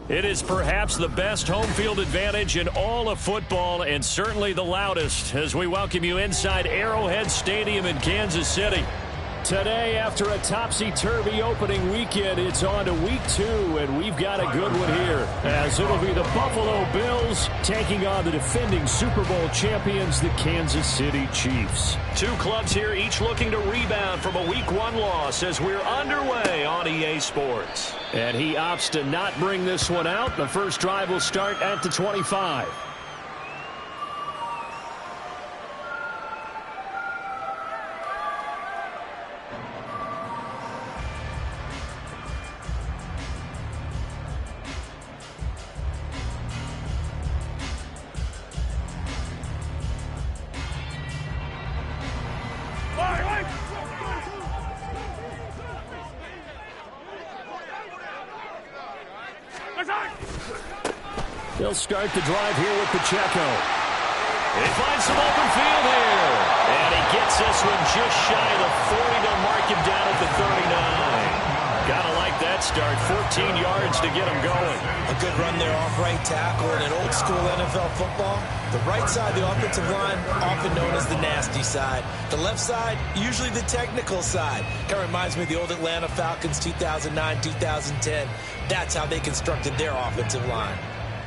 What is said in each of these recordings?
It is perhaps the best home field advantage in all of football and certainly the loudest as we welcome you inside Arrowhead Stadium in Kansas City. Today, after a topsy-turvy opening weekend, it's on to week 2, and we've got a good one here, as it'll be the Buffalo Bills taking on the defending Super Bowl champions, the Kansas City Chiefs. Two clubs here, each looking to rebound from a Week 1 loss as we're underway on EA Sports. And he opts to not bring this one out. The first drive will start at the 25. They'll start the drive here with Pacheco. He finds some open field here. And he gets this one just shy of the 40. They'll mark him down at the 39. Gotta like that start. 14 yards to get him going. A good run there off right tackle. In old school NFL football, the right side of the offensive line, often known as the nasty side. The left side, usually the technical side. Kind of reminds me of the old Atlanta Falcons 2009-2010. That's how they constructed their offensive line.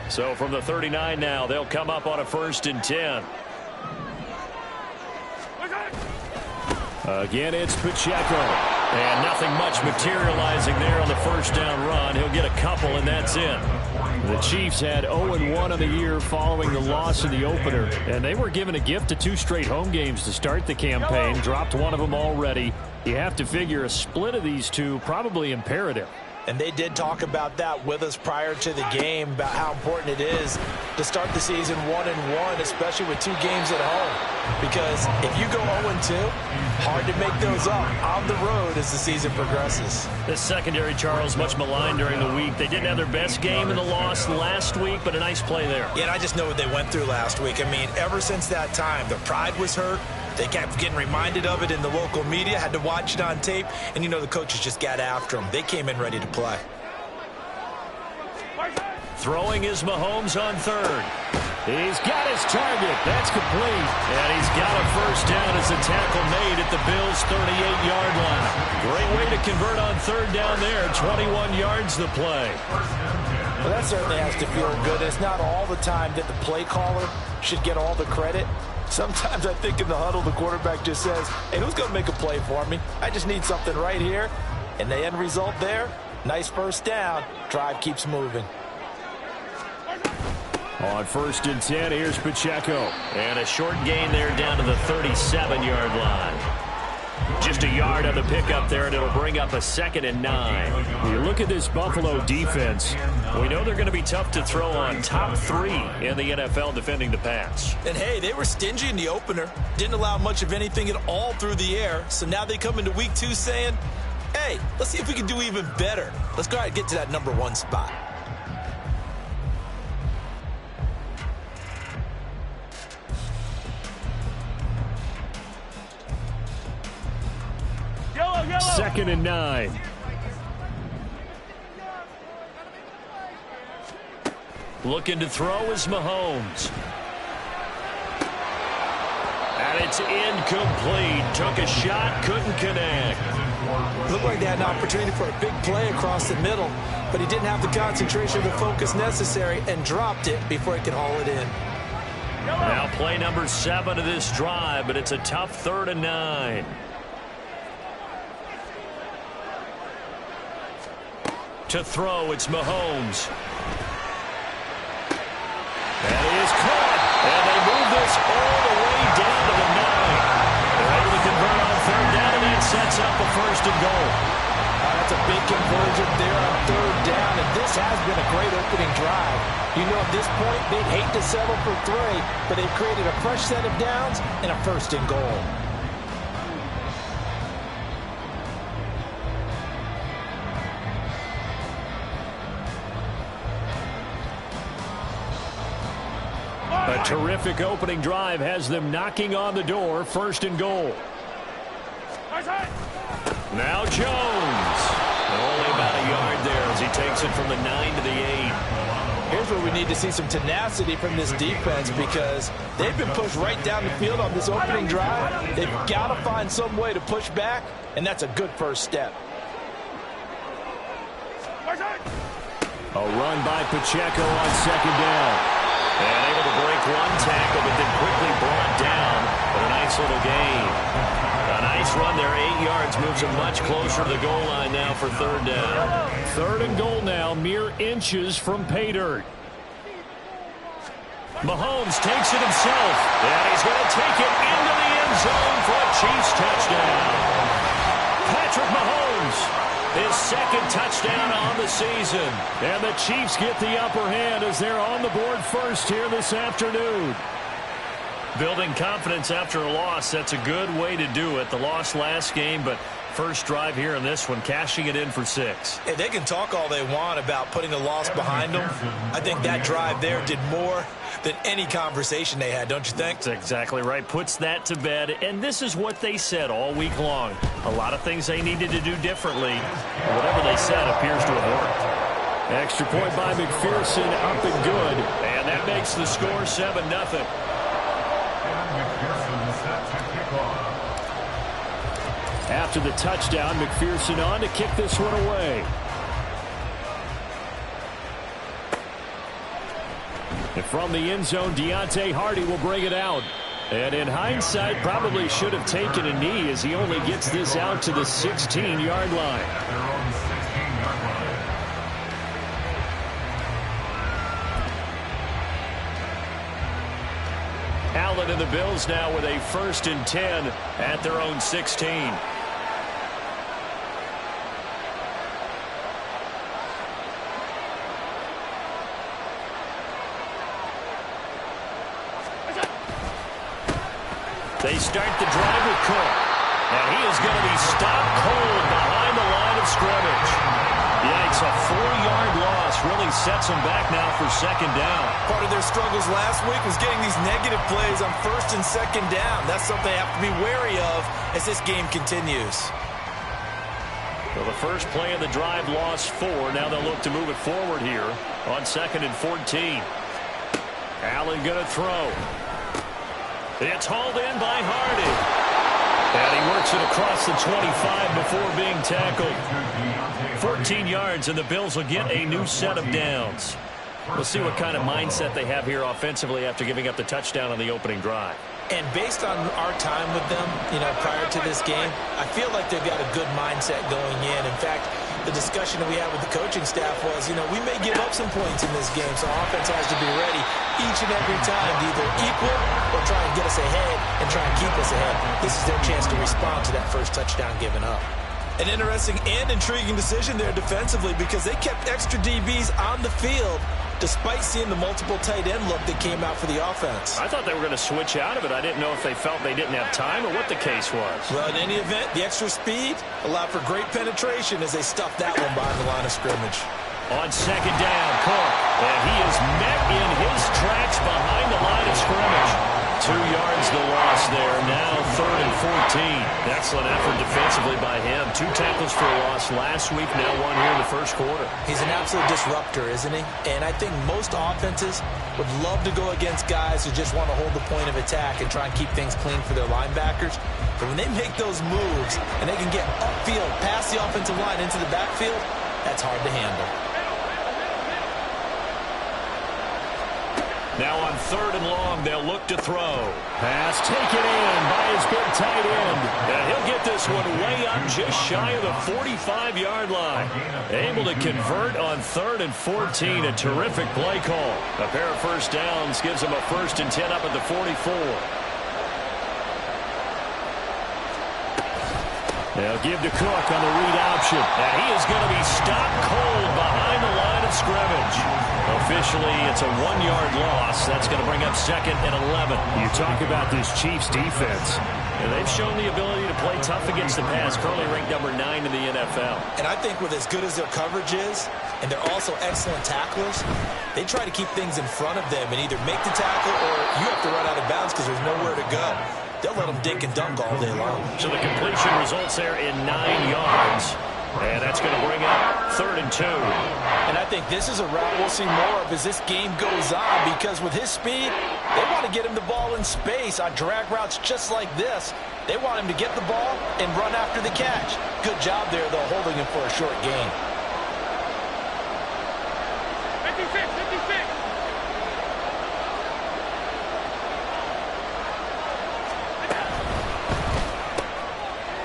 So from the 39 now, they'll come up on a 1st and 10. Again, it's Pacheco. And nothing much materializing there on the first down run. He'll get a couple, and that's it. The Chiefs had 0-1 on the year following the loss in the opener. And they were given a gift of 2 straight home games to start the campaign. Dropped one of them already. You have to figure a split of these two probably imperative. And they did talk about that with us prior to the game, about how important it is to start the season 1-1, especially with 2 games at home. Because if you go 0-2, hard to make those up on the road as the season progresses. This secondary, Charles, much maligned during the week. They didn't have their best game in the loss last week, but a nice play there. Yeah, and I just know what they went through last week. I mean, ever since that time, their pride was hurt. They kept getting reminded of it in the local media, had to watch it on tape, and you know the coaches just got after them. They came in ready to play. Throwing is Mahomes on 3rd. He's got his target. That's complete. And he's got a first down as the tackle made at the Bills' 38-yard line. Great way to convert on 3rd down there. 21 yards the play. Well, that certainly has to feel good. It's not all the time that the play caller should get all the credit. Sometimes I think in the huddle, the quarterback just says, hey, who's going to make a play for me? I just need something right here. And the end result there, nice first down. Drive keeps moving. On 1st and 10, here's Pacheco. And a short gain there down to the 37-yard line. Just a yard on the pickup there, and it'll bring up a 2nd and 9. You look at this Buffalo defense. We know they're going to be tough to throw on. Top 3 in the NFL defending the pass. And, hey, they were stingy in the opener. Didn't allow much of anything at all through the air. So now they come into week 2 saying, hey, let's see if we can do even better. Let's go ahead and get to that number 1 spot. Yellow. 2nd and 9. Looking to throw is Mahomes. And it's incomplete. Took a shot, couldn't connect. Looked like they had an opportunity for a big play across the middle, but he didn't have the concentration or the focus necessary and dropped it before he could haul it in. Now play number 7 of this drive, but it's a tough 3rd and 9. To throw, it's Mahomes. And he is caught. And they move this all the way down to the 9. They're able to convert on 3rd down, and that sets up a 1st and goal. That's a big conversion there on 3rd down, and this has been a great opening drive. You know, at this point, they'd hate to settle for 3, but they've created a fresh set of downs and a 1st and goal. A terrific opening drive has them knocking on the door. 1st and goal. Now Jones. Only about a yard there as he takes it from the 9 to the 8. here's where we need to see some tenacity from this defense because they've been pushed right down the field on this opening drive. They've got to find some way to push back, and that's a good first step. A run by Pacheco on second down. And able to break one tackle, but then quickly brought down. But a nice little gain. A nice run there, 8 yards, moves him much closer to the goal line now for third down. Third and goal now, mere inches from pay dirt. Mahomes takes it himself, and he's going to take it into the end zone for a Chiefs touchdown. Patrick Mahomes, his second touchdown on the season. And the Chiefs get the upper hand as they're on the board first here this afternoon. Building confidence after a loss, that's a good way to do it. The loss last game, but first drive here in this one, cashing it in for 6. Hey, they can talk all they want about putting a loss behind them. I think that drive there did more than any conversation they had, don't you think? That's exactly right. Puts that to bed. And this is what they said all week long. A lot of things they needed to do differently. Whatever they said appears to have worked. Extra point by McPherson, up and good. And that makes the score 7-0. After the touchdown, McPherson on to kick this one away. And from the end zone, Deontay Hardy will bring it out. And in hindsight, probably should have taken a knee as he only gets this out to the 16-yard line. Allen and the Bills now with a 1st and 10 at their own 16. They start the drive with Cook. And he is going to be stopped cold behind the line of scrimmage. Yikes, a 4-yard loss really sets them back now for second down. Part of their struggles last week was getting these negative plays on 1st and 2nd down. That's something they have to be wary of as this game continues. Well, the first play of the drive lost 4. Now they'll look to move it forward here on 2nd and 14. Allen going to throw. It's hauled in by Hardy. And he works it across the 25 before being tackled. 14 yards, and the Bills will get a new set of downs. We'll see what kind of mindset they have here offensively after giving up the touchdown on the opening drive. And based on our time with them, prior to this game, I feel like they've got a good mindset going in. In fact, the discussion that we had with the coaching staff was, we may give up some points in this game, so offense has to be ready each and every time to either equal or try and get us ahead and try and keep us ahead. This is their chance to respond to that first touchdown given up. An interesting and intriguing decision there defensively because they kept extra DBs on the field despite seeing the multiple tight end look that came out for the offense. I thought they were going to switch out of it. I didn't know if they felt they didn't have time or what the case was. Well, in any event, the extra speed allowed for great penetration as they stuffed that one behind the line of scrimmage. On second down, Cook. And he is met in his tracks behind the line of scrimmage. 2 yards the loss there. Now 3rd and 14. Excellent effort defensively by him. 2 tackles for a loss last week. Now 1 here in the first quarter. He's an absolute disruptor, isn't he? And I think most offenses would love to go against guys who just want to hold the point of attack and try and keep things clean for their linebackers. But when they make those moves and they can get upfield past the offensive line into the backfield, that's hard to handle. Now on 3rd and long, they'll look to throw. Pass taken in by his big tight end. And he'll get this one way up just shy of the 45-yard line. Able to convert on 3rd and 14. A terrific play call. A pair of first downs gives him a 1st and 10 up at the 44. They'll give to Cook on the read option. And he is going to be stopped cold behind the line of scrimmage. Officially, it's a 1-yard loss. That's going to bring up 2nd and 11. You talk about this Chiefs defense. And they've shown the ability to play tough against the pass, currently ranked number 9 in the NFL. And I think with as good as their coverage is, and they're also excellent tacklers, they try to keep things in front of them and either make the tackle or you have to run out of bounds because there's nowhere to go. They'll let them dink and dunk all day long. So the completion results there in 9 yards. And that's going to bring up 3rd and 2. And I think this is a route we'll see more of as this game goes on, because with his speed, they want to get him the ball in space on drag routes just like this. They want him to get the ball and run after the catch. Good job there, though, holding him for a short gain. 56, 56.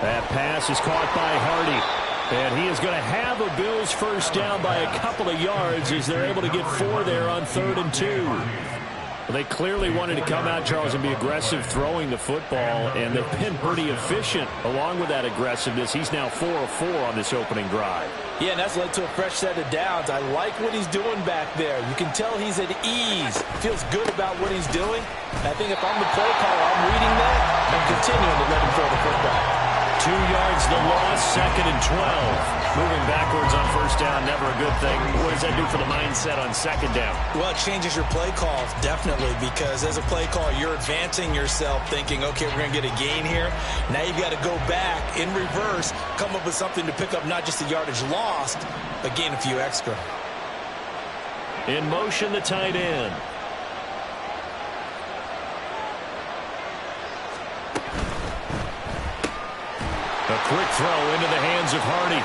That pass is caught by Hardy. And he is going to have a Bills first down by a couple of yards as they're able to get 4 there on 3rd and 2. Well, they clearly wanted to come out, Charles, and be aggressive throwing the football, and they've been pretty efficient along with that aggressiveness. He's now 4 of 4 on this opening drive. Yeah, and that's led to a fresh set of downs. I like what he's doing back there. You can tell he's at ease. Feels good about what he's doing. And I think if I'm the play caller, I'm reading that and continuing to let him throw the football. 2 yards the loss, 2nd and 12. Moving backwards on first down, never a good thing. What does that do for the mindset on 2nd down? Well, it changes your play calls, definitely, because as a play caller, you're advancing yourself thinking, okay, we're going to get a gain here. Now you've got to go back in reverse, come up with something to pick up not just the yardage lost, but gain a few extra. In motion, the tight end. A quick throw into the hands of Hardy.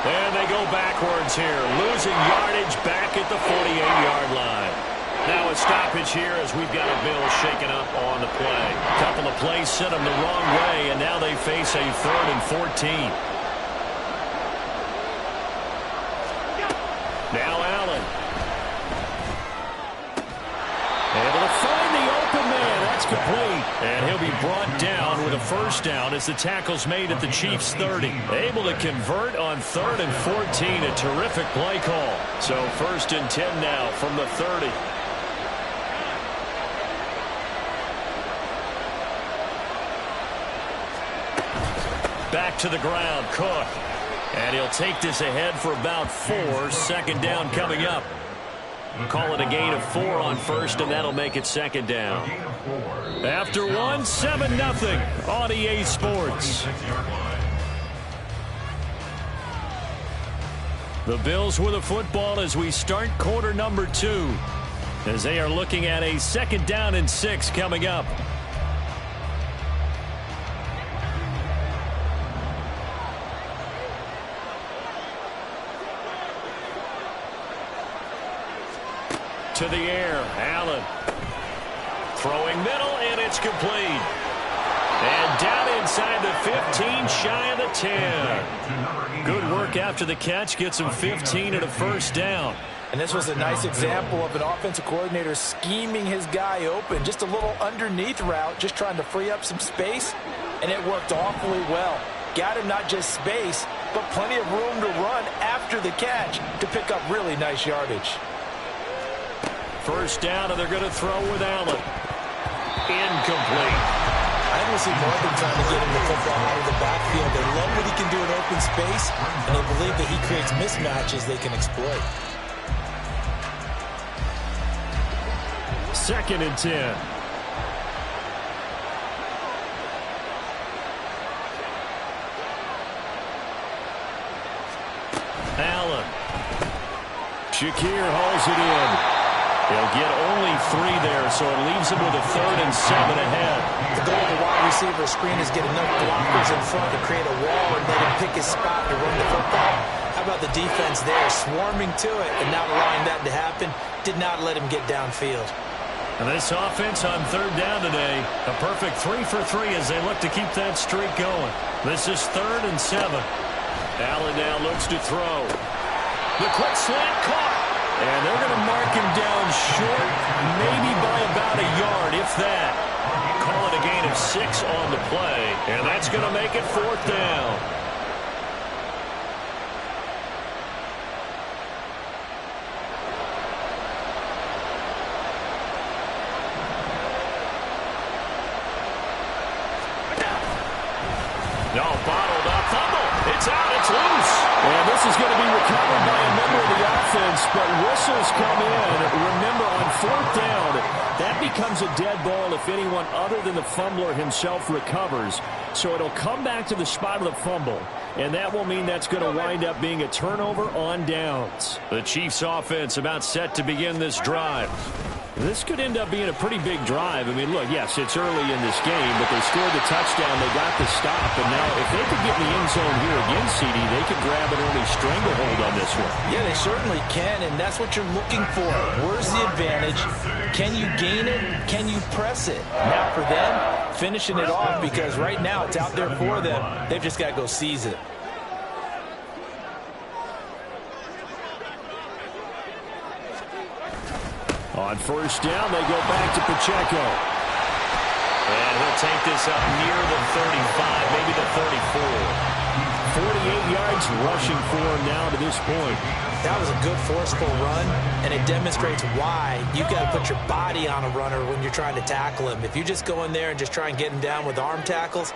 And they go backwards here, losing yardage back at the 48-yard line. Now a stoppage here as we've got a Bill shaken up on the play. A couple of plays sent them the wrong way, and now they face a 3rd and 14. Now Allen. Able to find the open man. That's complete. And he'll be brought down with a first down as the tackle's made at the Chiefs' 30. Able to convert on 3rd and 14. A terrific play call. So 1st and 10 now from the 30. Back to the ground, Cook. And he'll take this ahead for about 4. 2nd down coming up. Call it a gain of 4 on 1st, and that'll make it 2nd down. After 1, 7-0 on EA Sports. The Bills with the football as we start quarter number 2, as they are looking at a 2nd down and 6 coming up. To the air, Allen. Throwing middle, and it's complete. And down inside the 15, shy of the 10. Good work after the catch, gets him 15 and a first down. And this was a nice example of an offensive coordinator scheming his guy open. Just a little underneath route, just trying to free up some space, and it worked awfully well. Got him not just space, but plenty of room to run after the catch to pick up really nice yardage. First down, and they're going to throw with Allen. Incomplete. I think we'll see more of them trying to get him the football out of the backfield. They love what he can do in open space, and they believe that he creates mismatches they can exploit. 2nd and 10. Allen. Shakir hauls it in. They'll get only 3 there, so it leaves him with a 3rd and 7 ahead. The goal of the wide receiver screen is get enough blockers in front to create a wall and let him pick his spot to run the football. How about the defense there, swarming to it and not allowing that to happen? Did not let him get downfield. And this offense on 3rd down today, a perfect 3 for 3 as they look to keep that streak going. This is 3rd and 7. Allen now looks to throw. The quick slant caught. And they're going to mark him down short, maybe by about a yard, if that. Call it a gain of 6 on the play, and that's going to make it 4th down. No, bottled up, fumble. It's out, it's loose. And this is going to be recovered by a member of the offense. offense, but whistles come in. Remember, on fourth down, that becomes a dead ball if anyone other than the fumbler himself recovers. So it'll come back to the spot of the fumble, and that will mean that's going to wind up being a turnover on downs. The Chiefs offense about set to begin this drive. This could end up being a pretty big drive. I mean, look, yes, it's early in this game, but they scored the touchdown. They got the stop. And now if they could get in the end zone here again, CD, they could grab an early stranglehold on this one. Yeah, they certainly can, and that's what you're looking for. Where's the advantage? Can you gain it? Can you press it? Now for them, finishing it off, because right now it's out there for them. They've just got to go seize it. On first down, they go back to Pacheco. And he'll take this up near the 35, maybe the 34. 48 yards rushing for him now to this point. That was a good forceful run, and it demonstrates why you've got to put your body on a runner when you're trying to tackle him. If you just go in there and just try and get him down with arm tackles,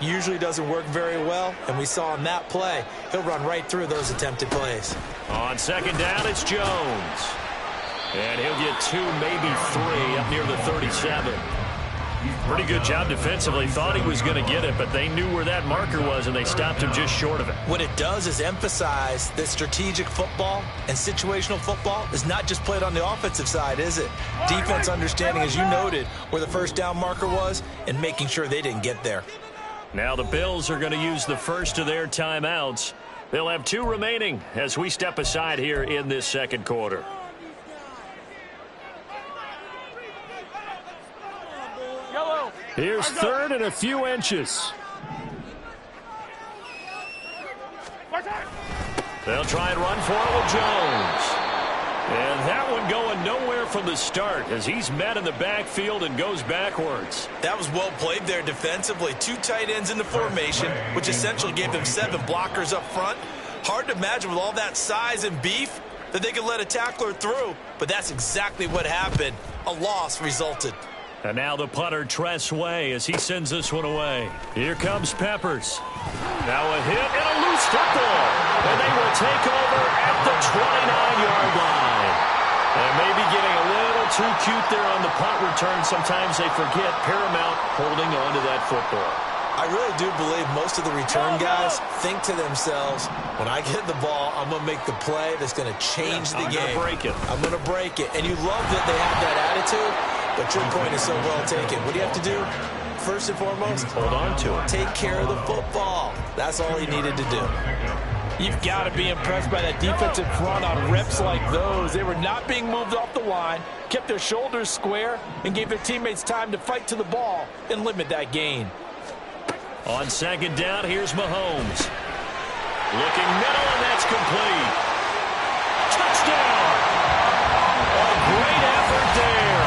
usually doesn't work very well, and we saw in that play, he'll run right through those attempted plays. On second down, it's Jones. And he'll get 2, maybe 3 up near the 37. Pretty good job defensively. Thought he was going to get it, but they knew where that marker was, and they stopped him just short of it. What it does is emphasize that strategic football and situational football is not just played on the offensive side, is it? Defense understanding, as you noted, where the first down marker was and making sure they didn't get there. Now the Bills are going to use the first of their timeouts. They'll have 2 remaining as we step aside here in this second quarter. Here's third and a few inches. They'll try and run for it with Jones. And that one going nowhere from the start as he's met in the backfield and goes backwards. That was well played there defensively. 2 tight ends in the formation, which essentially gave them 7 blockers up front. Hard to imagine with all that size and beef that they could let a tackler through, but that's exactly what happened. A loss resulted. And now the punter, Tress Way, as he sends this one away. Here comes Peppers. Now a hit and a loose football. And they will take over at the 29-yard line. And maybe getting a little too cute there on the punt return. Sometimes they forget paramount holding on to that football. I really do believe most of the return guys think to themselves, when I get the ball, I'm going to make the play that's going to change the game. I'm going to break it. And you love that they have that attitude. But your point is so well taken. What do you have to do? First and foremost, hold on to it. Take care of the football. That's all he needed to do. You've got to be impressed by that defensive front on reps like those. They were not being moved off the line, kept their shoulders square, and gave their teammates time to fight to the ball and limit that gain. On second down, here's Mahomes. Looking middle, and that's complete. Touchdown! A great effort there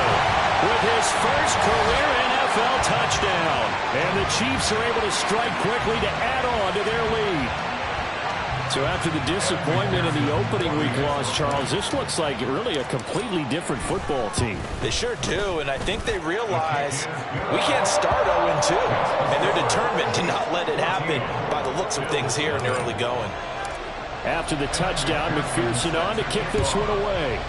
with his first career NFL touchdown. And the Chiefs are able to strike quickly to add on to their lead. So after the disappointment in the opening week loss, Charles, this looks like really a completely different football team. They sure do, and I think they realize we can't start 0-2, and they're determined to not let it happen by the looks of things here in the early going. After the touchdown, McPherson on to kick this one away.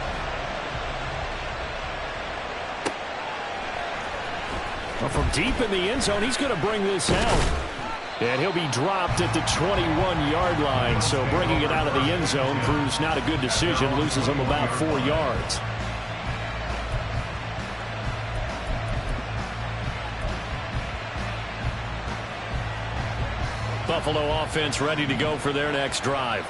Well, from deep in the end zone, he's going to bring this out. And he'll be dropped at the 21-yard line. So bringing it out of the end zone proves not a good decision. Loses him about 4 yards. Buffalo offense ready to go for their next drive.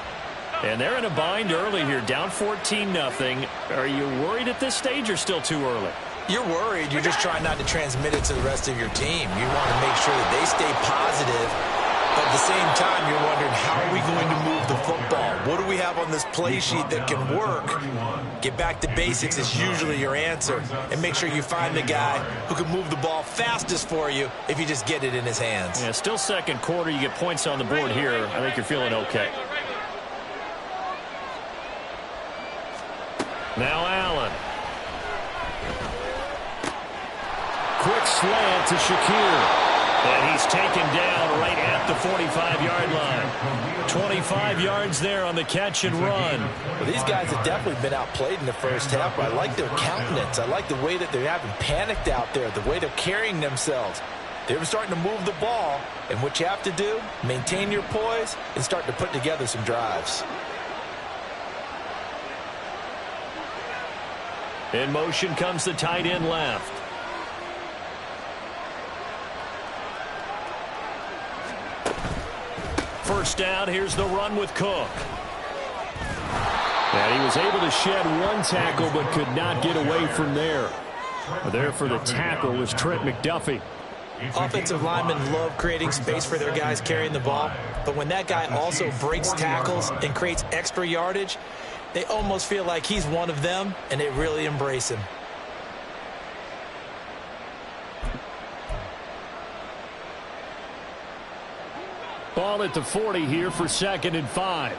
And they're in a bind early here, down 14-0. Are you worried at this stage or still too early? You're worried. You're just trying not to transmit it to the rest of your team. You want to make sure that they stay positive. But at the same time, you're wondering, how are we going to move the football? What do we have on this play sheet that can work? Get back to basics is usually your answer. And make sure you find the guy who can move the ball fastest for you if you just get it in his hands. Yeah, still second quarter. You get points on the board here. I think you're feeling okay. Now Allen. Quick slant to Shakir. And he's taken down right at the 45-yard line. 25 yards there on the catch and run. Well, these guys have definitely been outplayed in the first half, but I like their countenance. I like the way that they haven't panicked out there, the way they're carrying themselves. They're starting to move the ball, and what you have to do, maintain your poise and start to put together some drives. In motion comes the tight end left. First down, here's the run with Cook. And he was able to shed one tackle but could not get away from there. There for the tackle was Trent McDuffie. Offensive linemen love creating space for their guys carrying the ball, but when that guy also breaks tackles and creates extra yardage, they almost feel like he's one of them, and they really embrace him. Ball at the 40 here for 2nd and 5.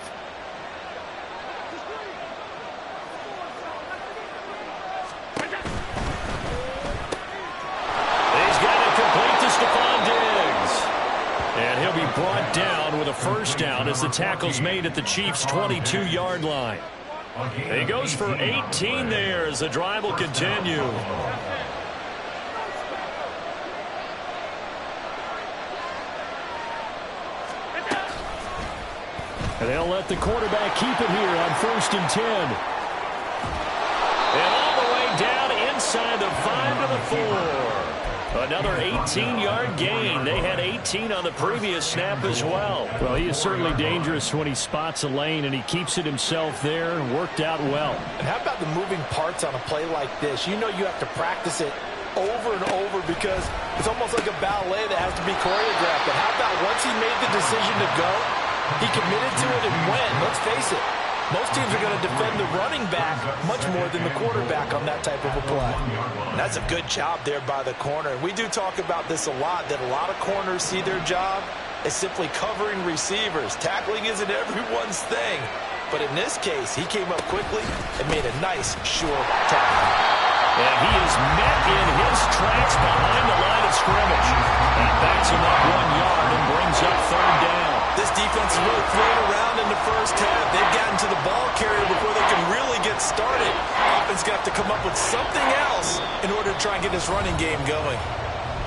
He's got it complete to Stephon Diggs. And he'll be brought down with a first down as the tackle's made at the Chiefs' 22-yard line. He goes for 18 there as the drive will continue. And they'll let the quarterback keep it here on 1st and 10. And all the way down inside the 5 to the 4. Another 18-yard gain. They had 18 on the previous snap as well. Well, he is certainly dangerous when he spots a lane, and he keeps it himself there. Worked out well. And how about the moving parts on a play like this? You know you have to practice it over and over because it's almost like a ballet that has to be choreographed. But how about once he made the decision to go, he committed to it and went. Let's face it, most teams are going to defend the running back much more than the quarterback on that type of a play. And that's a good job there by the corner. We do talk about this a lot, that a lot of corners see their job as simply covering receivers. Tackling isn't everyone's thing. But in this case, he came up quickly and made a nice, sure tackle. And he is met in his tracks behind the line of scrimmage. That backs him up 1 yard and brings up 3rd down. This defense is really thrown around in the first half. They've gotten to the ball carrier before they can really get started. Offense got to come up with something else in order to try and get this running game going.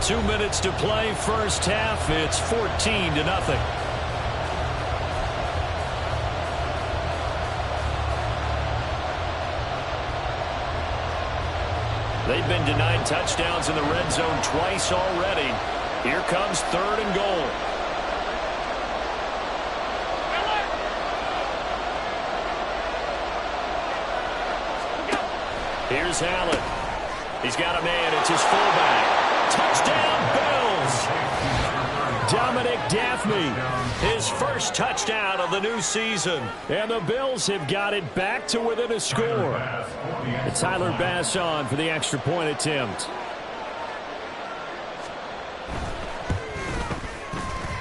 2 minutes to play, first half. It's 14-0. They've been denied touchdowns in the red zone twice already. Here comes 3rd and goal. Here's Allen. He's got a man. It's his fullback. Touchdown, Bills. Dominic Daphne, his first touchdown of the new season. And the Bills have got it back to within a score. It's Tyler Bass on for the extra point attempt.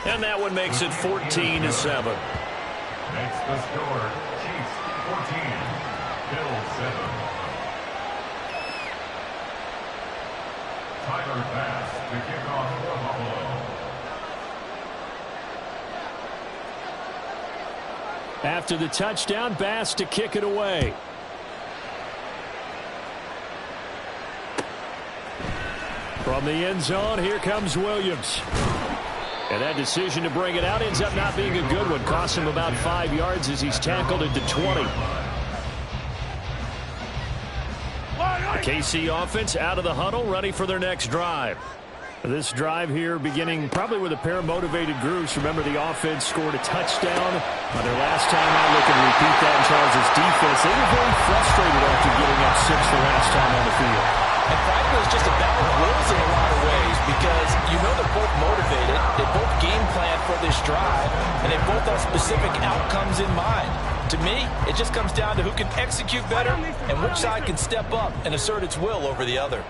And that one makes it 14-7. Makes the score Chiefs 14, Bills 7. Tyler Bass to kick off for Buffalo. After the touchdown, Bass to kick it away. From the end zone, here comes Williams. And that decision to bring it out ends up not being a good one. Costs him about 5 yards as he's tackled at the 20. The KC offense out of the huddle, ready for their next drive. This drive here beginning probably with a pair of motivated groups. Remember, the offense scored a touchdown on their last time out. Looking to repeat that in Charles' defense. They were very frustrated after getting up 6 the last time on the field. And frankly, it's just a battle of wills in a lot of ways because you know they're both motivated. They both game plan for this drive, and they both have specific outcomes in mind. To me, it just comes down to who can execute better and which side can step up and assert its will over the other.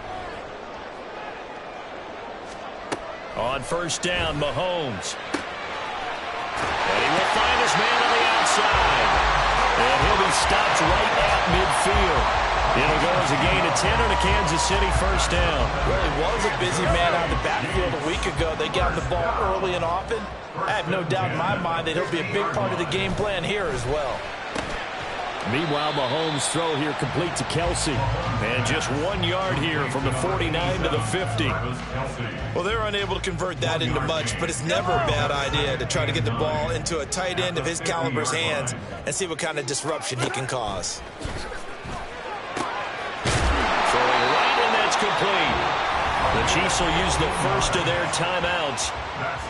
On first down, Mahomes. And he will find his man on the outside. And he'll be stopped right at midfield. It'll go as a gain of 10 on a Kansas City first down. Well, he was a busy man out of the backfield a week ago. They got the ball early and often. I have no doubt in my mind that he'll be a big part of the game plan here as well. Meanwhile, Mahomes' throw here complete to Kelsey. And just 1 yard here from the 49 to the 50. Well, they're unable to convert that into much, but it's never a bad idea to try to get the ball into a tight end of his caliber's hands and see what kind of disruption he can cause. Throwing right, and that's complete. The Chiefs will use the first of their timeouts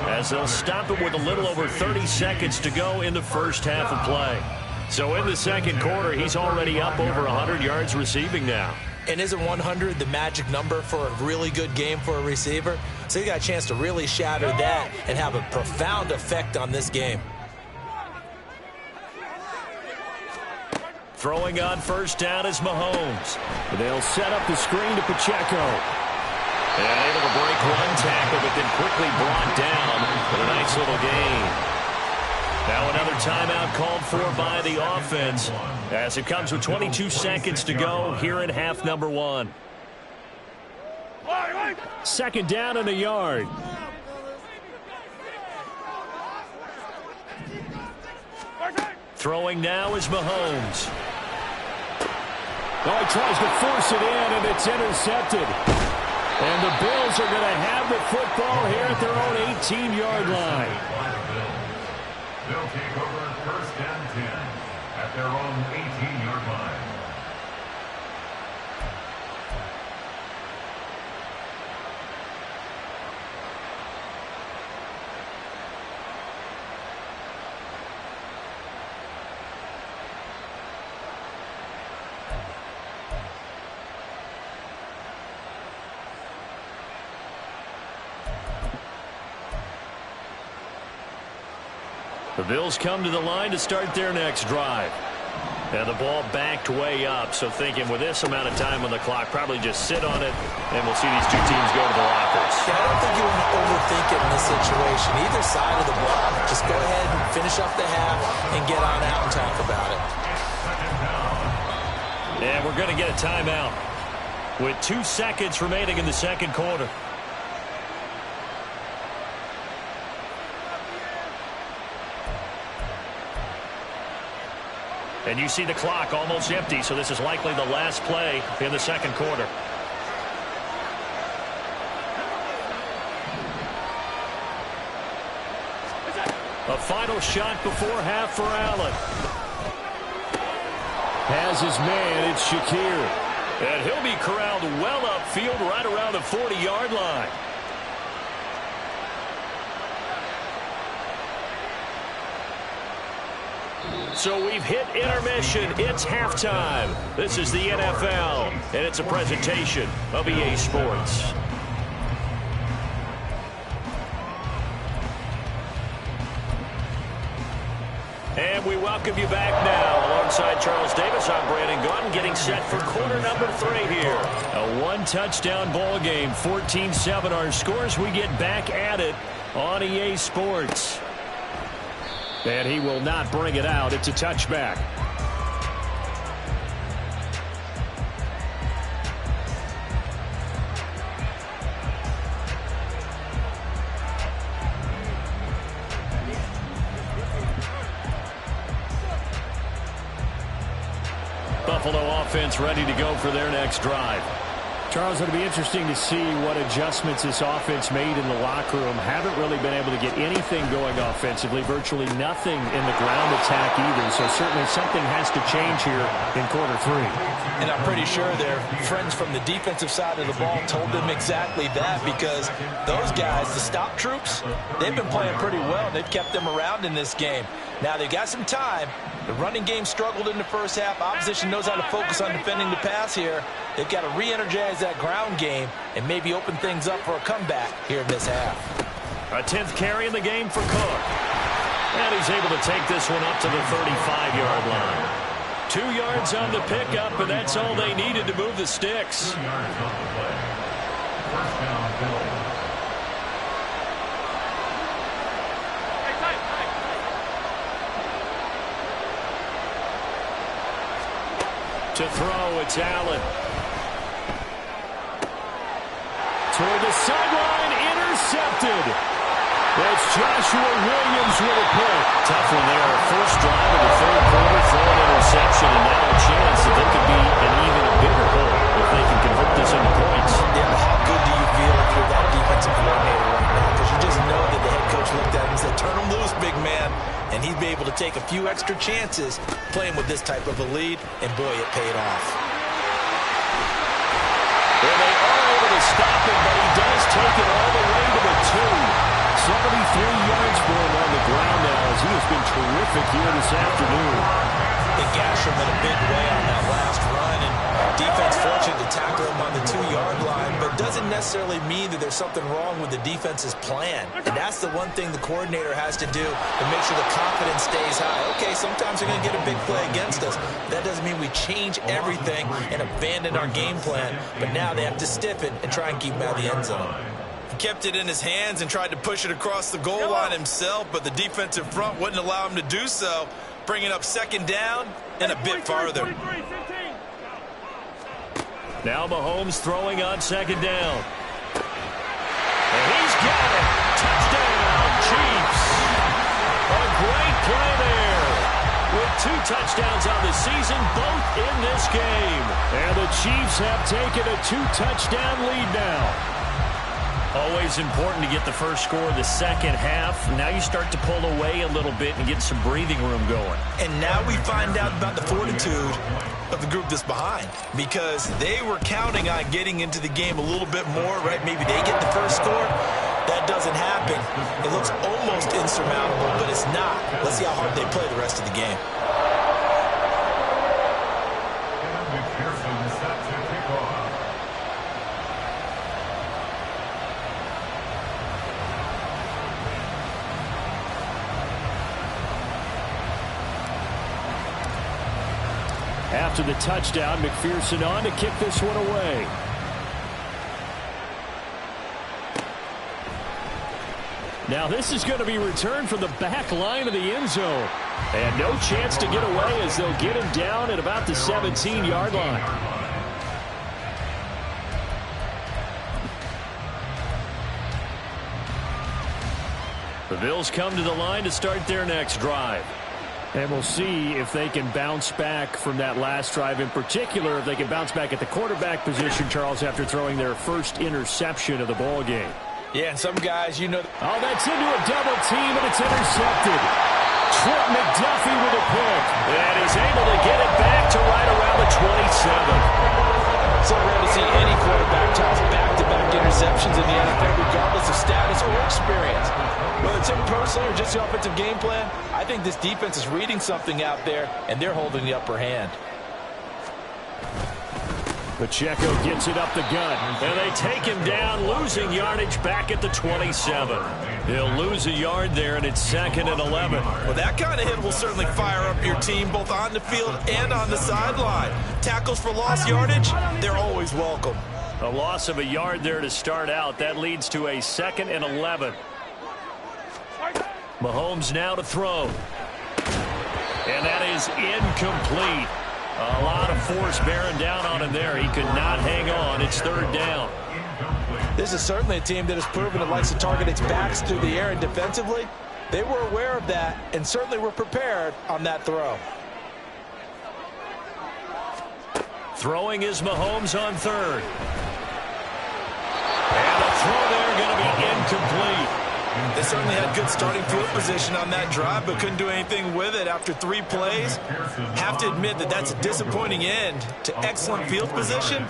as they'll stop it with a little over 30 seconds to go in the first half of play. So in the second quarter, he's already up over 100 yards receiving now. And isn't 100 the magic number for a really good game for a receiver? So he got a chance to really shatter that and have a profound effect on this game. Throwing on first down is Mahomes. They'll set up the screen to Pacheco. And able to break one tackle, but then quickly brought down with a nice little gain. Now another timeout called for by the offense as it comes with 22 seconds to go here in half number 1. Second down and a yard. Throwing now is Mahomes. Oh, he tries to force it in, and it's intercepted. And the Bills are going to have the football here at their own 18-yard line. They'll take over first and 10 at their own 18-yard line. The Bills come to the line to start their next drive. And the ball backed way up, so thinking with this amount of time on the clock, probably just sit on it, and we'll see these two teams go to the lockers. Yeah, I don't think you want to overthink it in this situation. Either side of the ball, just go ahead and finish up the half and get on out and talk about it. And we're going to get a timeout with 2 seconds remaining in the second quarter. And you see the clock almost empty, so this is likely the last play in the second quarter. A final shot before half for Allen. Has his man, it's Shakir. And he'll be corralled well upfield right around the 40-yard line. So we've hit intermission. It's halftime. This is the NFL, and it's a presentation of EA Sports. And we welcome you back now. Alongside Charles Davis, I'm Brandon Gaudin, getting set for quarter number 3 here. A one-touchdown ball game, 14-7 our scores. We get back at it on EA Sports. And he will not bring it out. It's a touchback. Buffalo offense ready to go for their next drive. Charles, it'll be interesting to see what adjustments this offense made in the locker room. Haven't really been able to get anything going offensively, virtually nothing in the ground attack either. So certainly something has to change here in quarter 3. And I'm pretty sure their friends from the defensive side of the ball told them exactly that, because those guys, the stop troops, they've been playing pretty well. They've kept them around in this game. Now they've got some time. The running game struggled in the first half. Opposition knows how to focus on defending the pass here. They've got to re-energize that ground game and maybe open things up for a comeback here in this half. A 10th carry in the game for Cook. And he's able to take this one up to the 35-yard line. 2 yards on the pickup, and that's all they needed to move the sticks. 2 yards on the play. First down, Bills. To throw, it's Allen. Toward the sideline, intercepted. That's Joshua Williams with a pick. Tough one there. First drive of the third quarter, throw an interception, and now a chance that they could be an even bigger hole if they can convert this into points. Yeah, how good do you feel if you're that defensive coordinator right now? Because you just know that the head coach looked at him and said, turn him loose, big man. And he'd be able to take a few extra chances playing with this type of a lead, and boy, it paid off. Well, they are able to stop him, but he does take it all the way to the 2. 73 yards for him on the ground now as he has been terrific here this afternoon. They gashed him in a big way on that last run, and defense fortunate to tackle him on the 2-yard line, but doesn't necessarily mean that there's something wrong with the defense's plan. And that's the one thing the coordinator has to do to make sure the confidence stays high. Okay, sometimes they're going to get a big play against us. That doesn't mean we change everything and abandon our game plan, but now they have to stiffen and try and keep him out of the end zone. Kept it in his hands and tried to push it across the goal line himself, but the defensive front wouldn't allow him to do so, bringing up second down and a bit farther. Now Mahomes throwing on second down. And he's got it. Touchdown, Chiefs. A great play there. With 2 touchdowns on the season, both in this game. And the Chiefs have taken a 2-touchdown lead now. Always important to get the first score of the second half. Now you start to pull away a little bit and get some breathing room going. And now we find out about the fortitude of the group that's behind, because they were counting on getting into the game a little bit more, right? Maybe they get the first score. That doesn't happen. It looks almost insurmountable, but it's not. Let's see how hard they play the rest of the game. McPherson set to kick off. After the touchdown, McPherson on to kick this one away. Now this is going to be returned from the back line of the end zone. And no chance to get away as they'll get him down at about the 17-yard line. The Bills come to the line to start their next drive. And we'll see if they can bounce back from that last drive. In particular, if they can bounce back at the quarterback position, Charles, after throwing their first interception of the ball game. Yeah, and some guys, you know. Oh, that's into a double team, and it's intercepted. Trent McDuffie with a pick. And he's able to get it back to right around the 27. So rare to see any quarterback toss back-to-back interceptions in the NFL, regardless of status or experience. Whether it's him personally or just the offensive game plan, I think this defense is reading something out there, and they're holding the upper hand. Pacheco gets it up the gut, and they take him down, losing yardage back at the 27. He'll lose a yard there, and it's 2nd and 11. Well, that kind of hit will certainly fire up your team both on the field and on the sideline. Tackles for lost yardage, they're always welcome. A loss of a yard there to start out. That leads to a 2nd and 11. Mahomes now to throw. And that is incomplete. A lot of force bearing down on him there. He could not hang on. It's 3rd down. This is certainly a team that has proven it likes to target its backs through the air, and defensively, they were aware of that and certainly were prepared on that throw. Throwing is Mahomes on 3rd. And a throw there going to be incomplete. They certainly had good starting field position on that drive, but couldn't do anything with it after 3 plays. Have to admit that that's a disappointing end to excellent field position.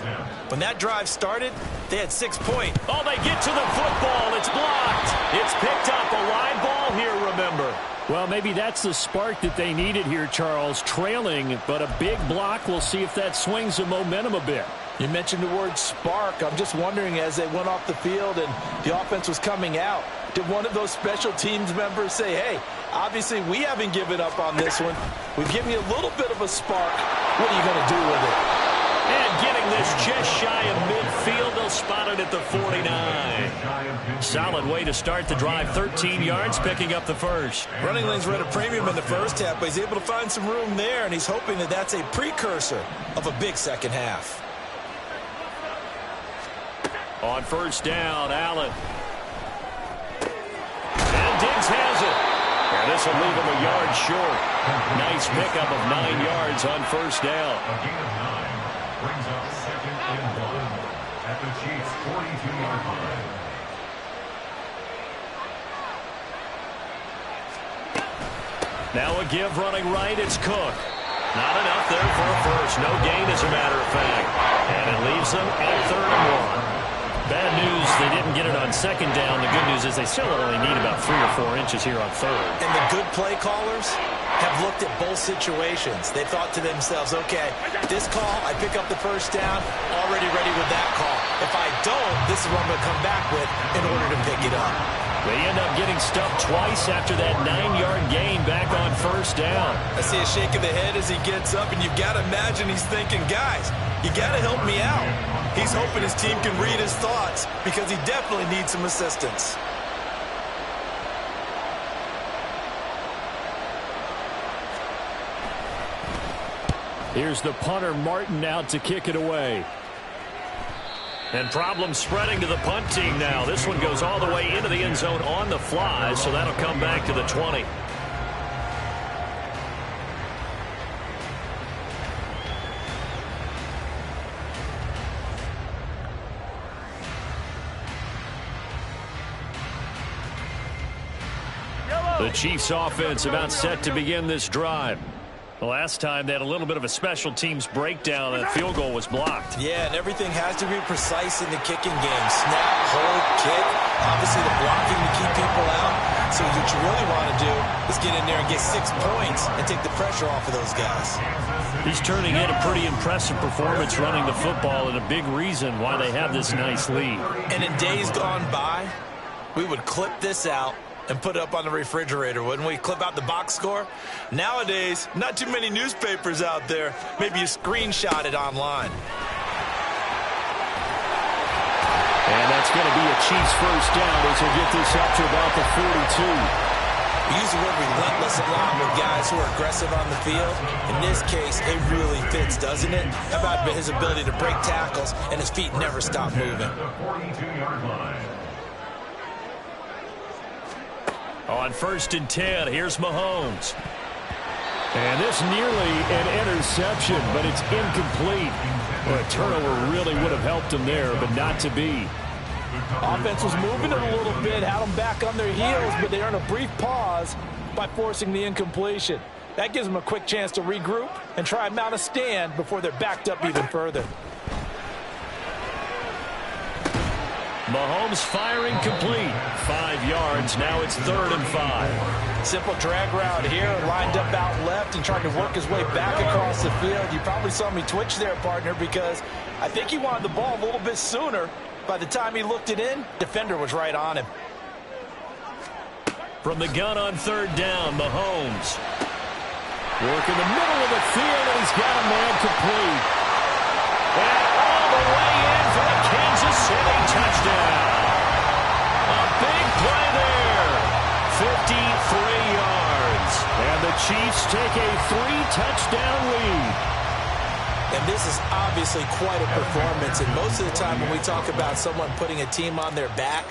When that drive started, they had 6 points. Oh, they get to the football. It's blocked. It's picked up. A live ball here, remember. Well, maybe that's the spark that they needed here, Charles. Trailing, but a big block. We'll see if that swings the momentum a bit. You mentioned the word spark. I'm just wondering, as they went off the field and the offense was coming out, did one of those special teams members say, hey, obviously we haven't given up on this one. We've given you a little bit of a spark. What are you going to do with it? And getting this just shy of midfield, they'll spot it at the 49. Solid way to start the drive, 13 yards, picking up the first. Running lanes were at a premium in the first half, but he's able to find some room there, and he's hoping that that's a precursor of a big second half. On first down, Allen. And Diggs has it. And this will leave him a yard short. Nice pickup of 9 yards on first down. A gain of 9 brings up 2nd and 1 at the Chiefs' 42-yard line. Now a give running right, it's Cook. Not enough there for a first. No gain, as a matter of fact. And it leaves them at 3rd and 1. Bad news, they didn't get it on second down. The good news is they still only need about 3 or 4 inches here on third. And the good play callers have looked at both situations. They thought to themselves, okay, this call, I pick up the first down, already ready with that call. If I don't, this is what I'm going to come back with in order to pick it up. They end up getting stuffed twice after that 9-yard gain back on first down. I see a shake of the head as he gets up, and you've got to imagine he's thinking, guys, you got to help me out. He's hoping his team can read his thoughts because he definitely needs some assistance. Here's the punter, Martin, out to kick it away. And problems spreading to the punt team now. This one goes all the way into the end zone on the fly, so that'll come back to the 20. The Chiefs offense about set to begin this drive. The last time they had a little bit of a special teams breakdown. That field goal was blocked. Yeah, and everything has to be precise in the kicking game. Snap, hold, kick. Obviously the blocking to keep people out. So what you really want to do is get in there and get 6 points and take the pressure off of those guys. He's turning in a pretty impressive performance running the football, and a big reason why they have this nice lead. And in days gone by, we would clip this out and put it up on the refrigerator, wouldn't we? Clip out the box score. Nowadays, not too many newspapers out there. Maybe you screenshot it online. And that's going to be a Chiefs first down as they get this up to about the 42. We use the word relentless a lot with guys who are aggressive on the field. In this case, it really fits, doesn't it? How about his ability to break tackles and his feet never stop moving? The 42-yard line. On first and 10, here's Mahomes. And this nearly an interception, but it's incomplete. Well, a turnover really would have helped him there, but not to be. Offense was moving it a little bit, had them back on their heels, but they earned a brief pause by forcing the incompletion. That gives them a quick chance to regroup and try and mount a stand before they're backed up even further. Mahomes firing complete. 5 yards. Now it's 3rd and 5. Simple drag route here, lined up out left and trying to work his way back across the field. You probably saw me twitch there, partner, because I think he wanted the ball a little bit sooner. By the time he looked it in, defender was right on him. From the gun on 3rd down, Mahomes. Work in the middle of the field, and he's got a man complete. And all the way in for the Kansas City touchdown. A big play there. 53 yards. And the Chiefs take a 3-touchdown lead. And this is obviously quite a performance. And most of the time when we talk about someone putting a team on their back,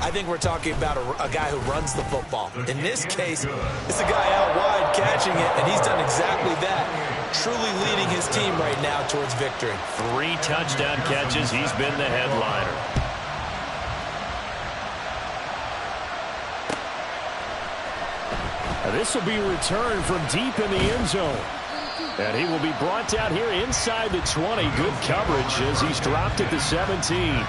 I think we're talking about a guy who runs the football. In this case, it's a guy out wide catching it, and he's done exactly that, truly leading his team right now towards victory. 3 touchdown catches. He's been the headliner. Now this will be returned from deep in the end zone. And he will be brought down here inside the 20. Good coverage as he's dropped at the 17.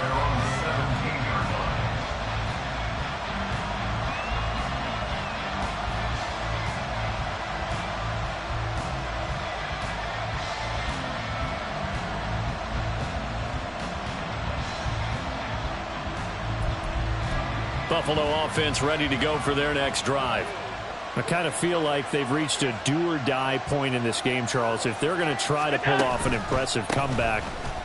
Buffalo offense ready to go for their next drive. I kind of feel like they've reached a do-or-die point in this game, Charles. If they're going to try to pull off an impressive comeback,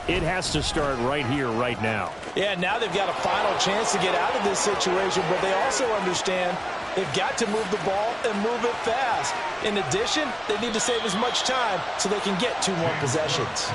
it has to start right here, right now. Yeah, now they've got a final chance to get out of this situation, but they also understand they've got to move the ball and move it fast. In addition, they need to save as much time so they can get 2 more possessions.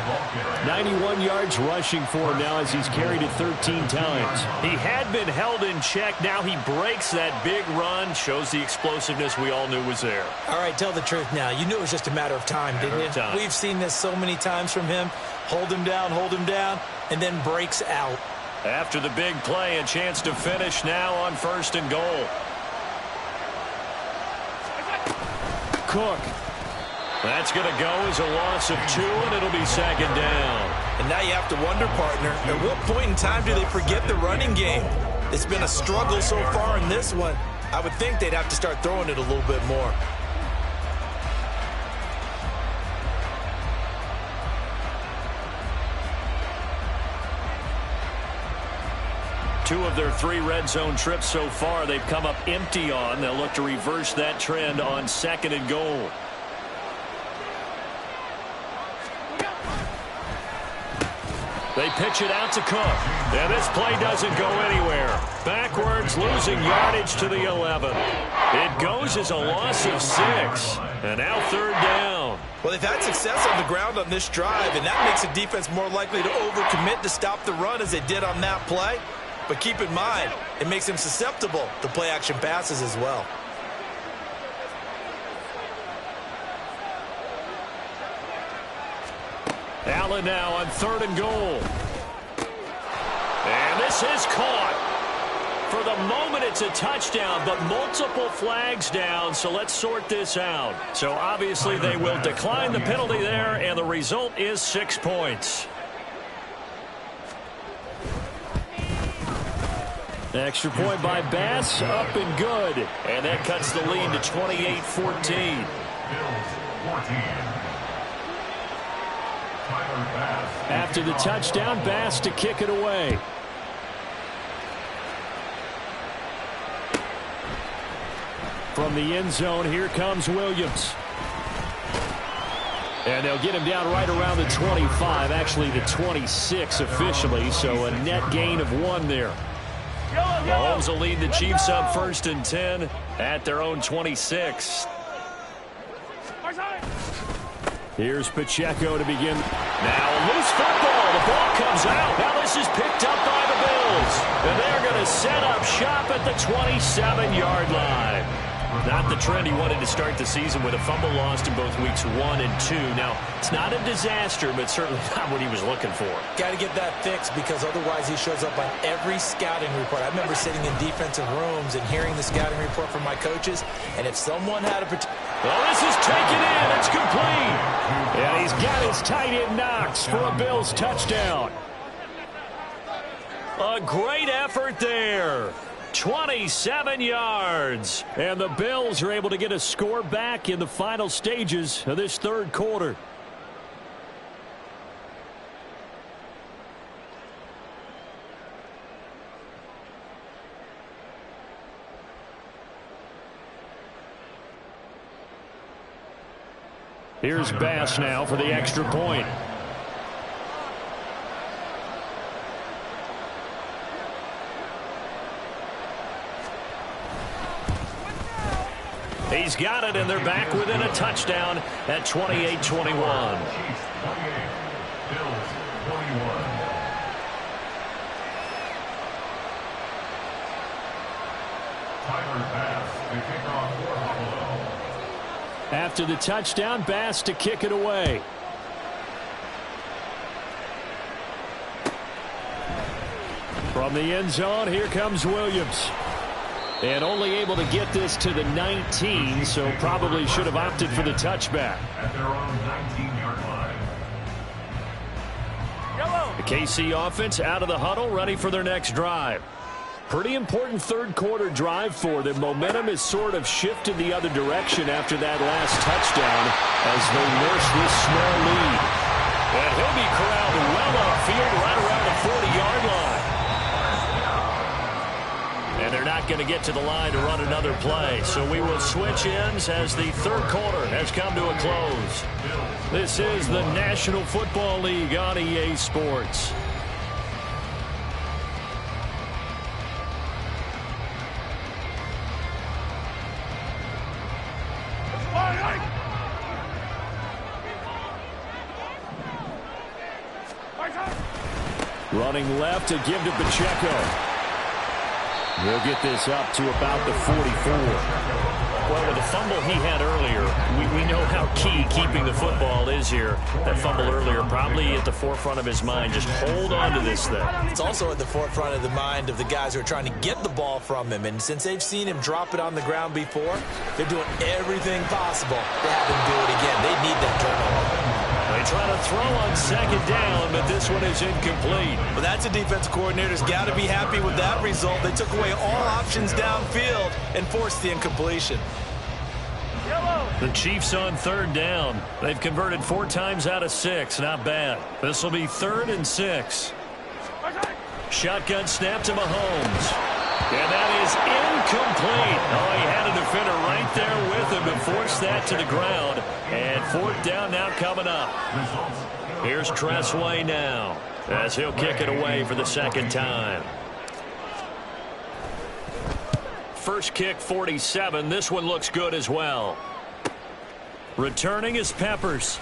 91 yards rushing for him now as he's carried it 13 times. He had been held in check. Now he breaks that big run, shows the explosiveness we all knew was there. All right, tell the truth now. You knew it was just a matter of time, didn't you? We've seen this so many times from him. Hold him down, and then breaks out. After the big play, a chance to finish now on 1st and goal. Cook. That's going to go as a loss of 2, and it'll be 2nd down. And now you have to wonder, partner, at what point in time do they forget the running game? It's been a struggle so far in this one. I would think they'd have to start throwing it a little bit more. Two of their 3 red zone trips so far, they've come up empty on. They'll look to reverse that trend on 2nd and goal. They pitch it out to Cook. And this play doesn't go anywhere. Backwards, losing yardage to the 11. It goes as a loss of 6. And now 3rd down. Well, they've had success on the ground on this drive, and that makes the defense more likely to overcommit to stop the run as they did on that play. But keep in mind, it makes them susceptible to play-action passes as well. Allen now on 3rd and goal. And this is caught. For the moment, it's a touchdown, but multiple flags down, so let's sort this out. So obviously they will decline the penalty there, and the result is 6 points. Extra point by Bass, up and good. And that cuts the lead to 28-14. After the touchdown, Bass to kick it away. From the end zone, here comes Williams. And they'll get him down right around the 25, actually the 26 officially, so a net gain of 1 there. Mahomes will lead the Chiefs up 1st and 10 at their own 26. Here's Pacheco to begin. Now a loose football. The ball comes out. Now this is picked up by the Bills. And they're going to set up shop at the 27-yard line. Not the trend he wanted to start the season with a fumble lost in both weeks 1 and 2. Now, it's not a disaster, but certainly not what he was looking for. Got to get that fixed because otherwise he shows up on every scouting report. I remember sitting in defensive rooms and hearing the scouting report from my coaches, and if someone had a... Well, this is taken in. It's complete. And he's got his tight end Knox for a Bills touchdown. A great effort there. 27 yards. And the Bills are able to get a score back in the final stages of this 3rd quarter. Here's Bass now for the extra point. He's got it, and they're back within a touchdown at 28-21. After the touchdown, Bass to kick it away. From the end zone, here comes Williams. And only able to get this to the 19, so probably should have opted for the touchback. At their own 19-yard line. The KC offense out of the huddle, ready for their next drive. Pretty important 3rd quarter drive for them. Momentum has sort of shifted the other direction after that last touchdown as they nurse this small lead. And he'll be corralled well upfield right around the 40-yard line. And And they're not going to get to the line to run another play. So we will switch ends as the third quarter has come to a close. This is the National Football League on EA Sports. Running left to give to Pacheco. He'll get this up to about the 44. Well, with the fumble he had earlier, we know how key keeping the football is here. That fumble earlier probably at the forefront of his mind. Just hold on to this thing. It's also at the forefront of the mind of the guys who are trying to get the ball from him. And since they've seen him drop it on the ground before, they're doing everything possible to have him do it again. They need that turnover. They try to throw on second down, but this one is incomplete. Well, that's a defensive coordinator's got to be happy with that result. They took away all options downfield and forced the incompletion. The Chiefs on third down. They've converted 4 times out of 6. Not bad. This will be 3rd and 6. Shotgun snap to Mahomes. And that is incomplete. Oh, he had a defender right there with him to force that to the ground. And 4th down now coming up. Here's Tressway now as he'll kick it away for the second time. First kick, 47. This one looks good as well. Returning is Peppers.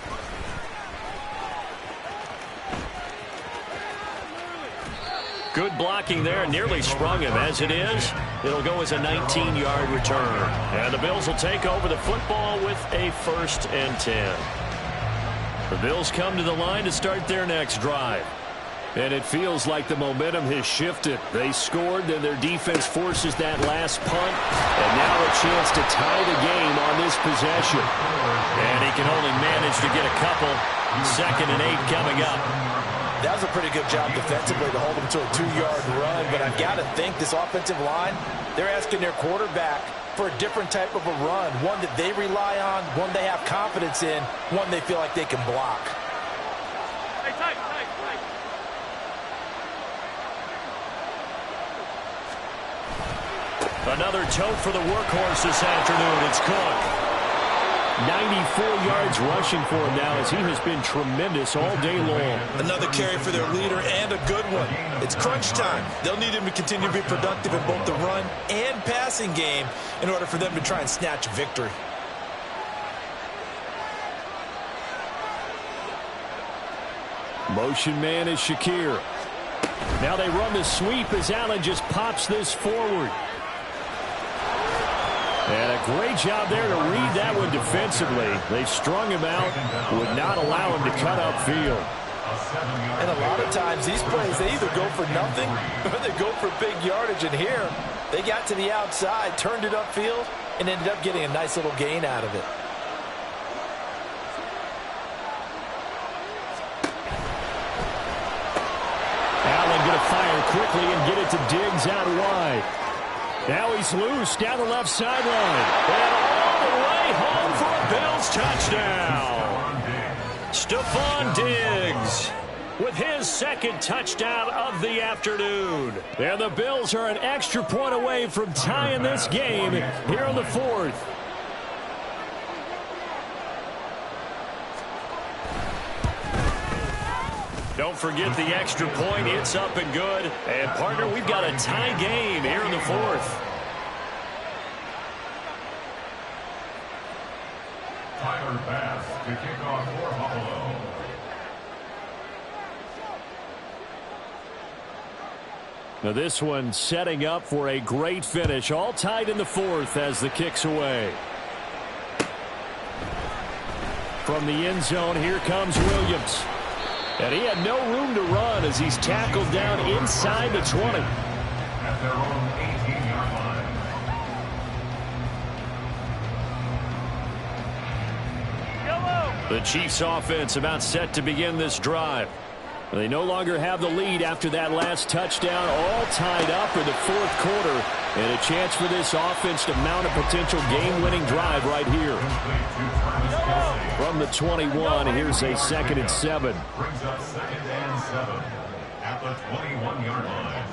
Good blocking there. Nearly sprung him. As it is, it'll go as a 19-yard return. And the Bills will take over the football with a 1st and 10. The Bills come to the line to start their next drive. And it feels like the momentum has shifted. They scored, then their defense forces that last punt. And now a chance to tie the game on this possession. And he can only manage to get a couple. 2nd and 8 coming up. That was a pretty good job defensively to hold them to a 2-yard run. But I've got to think this offensive line, they're asking their quarterback for a different type of a run. One that they rely on, one they have confidence in, one they feel like they can block. Hey, tight. Another tote for the workhorse this afternoon. It's Cook. 94 yards rushing for him now as he has been tremendous all day long. Another carry for their leader and a good one. It's crunch time. They'll need him to continue to be productive in both the run and passing game in order for them to try and snatch a victory. Motion man is Shakir. Now they run the sweep as Allen just pops this forward. And a great job there to read that one defensively. They strung him out, would not allow him to cut upfield. And a lot of times these plays, they either go for nothing or they go for big yardage. And here, they got to the outside, turned it upfield, and ended up getting a nice little gain out of it. Allen going to fire quickly and get it to Diggs out wide. Now he's loose down the left sideline. And all the way home for a Bills touchdown. Stephon Diggs with his 2nd touchdown of the afternoon. And the Bills are an extra point away from tying this game here in the 4th. Don't forget the extra point. It's up and good. And, partner, we've got a tie game here in the 4th. Tyler Bass to kick off for Buffalo. Now this one setting up for a great finish. All tied in the 4th as the kick's away. From the end zone, here comes Williams. And he had no room to run as he's tackled down inside the 20. At their own 18-yard line. The Chiefs offense about set to begin this drive. They no longer have the lead after that last touchdown, all tied up in the 4th quarter. And a chance for this offense to mount a potential game-winning drive right here. From the 21, here's a 2nd and 7. Brings up 2nd and 7 at the 21-yard line.